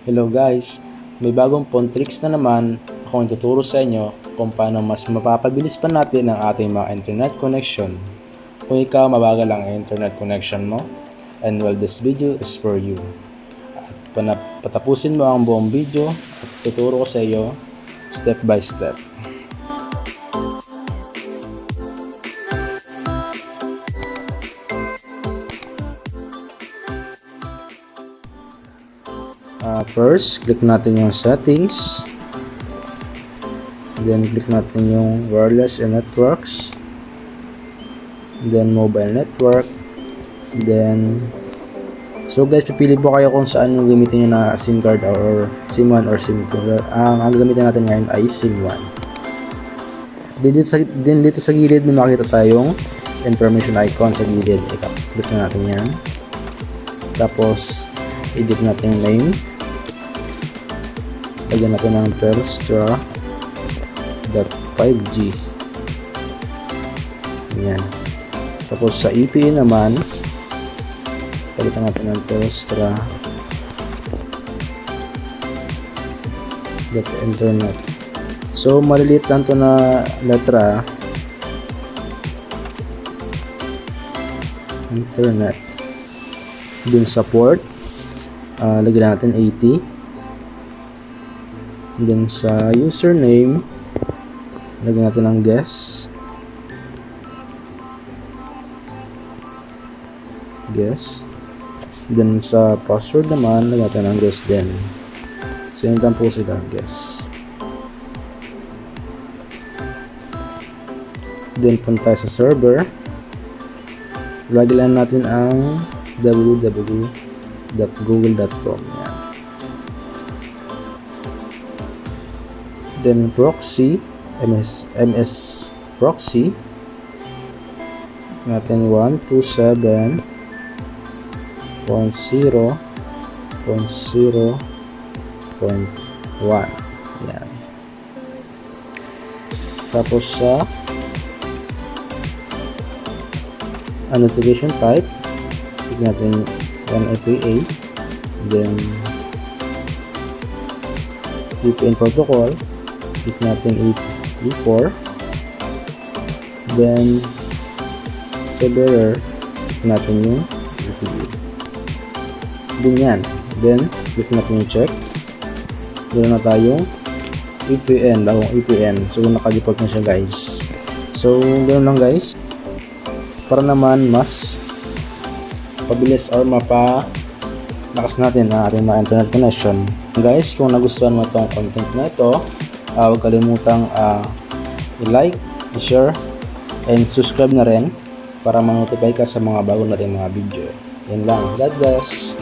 Hello guys, may bagong phone tricks na naman akong ituturo sa inyo kung paano mas mapapabilis pa natin ang ating mga internet connection. Kung ikaw mabagal ang internet connection mo, and well, this video is for you. At patapusin mo ang buong video at tuturo ko sa iyo step by step. First, click natin yung settings. Then, click natin yung wireless and networks. Then, mobile network. Then, so guys, pipili po kayo kung saan yung gamitin nyo na SIM card or SIM 1 or SIM 2. Ang gamitin natin ngayon ay SIM 1. Then, dito sa gilid, may makita tayong information icon sa gilid. Click na natin yan. Tapos, edit natin yung name. Lagyan natin ng Telstra.5G. Yan. Tapos sa EPE naman, palitan natin ng Telstra.internet. So maliliit lang to na letra. Internet. Dun sa port, lagyan natin 80. Then sa username, lagyan natin ang guess. Then sa password naman, lagyan natin ang guess din. Same lang po sila, guess. Then punta sa server. Lagyan natin ang www.google.com. Yan. Then proxy, MS proxy natin 127.0.0.1. yan. Tapos sa notification type, click natin NFPA. Then VPN protocol, click natin E4. Then server, click natin yung LTE. Then yan. Then click natin yung check. Doon na tayong VPN, bagong VPN. So naka-default na siya guys. So ganoon lang guys. Para naman mas pabilis or lakas natin ang ating mga internet connection. Guys, kung nagustuhan mo itong content na ito, huwag kalimutang i-like, i-share, and subscribe na rin para ma-notify ka sa mga bago natin mga video. Yan lang. God bless!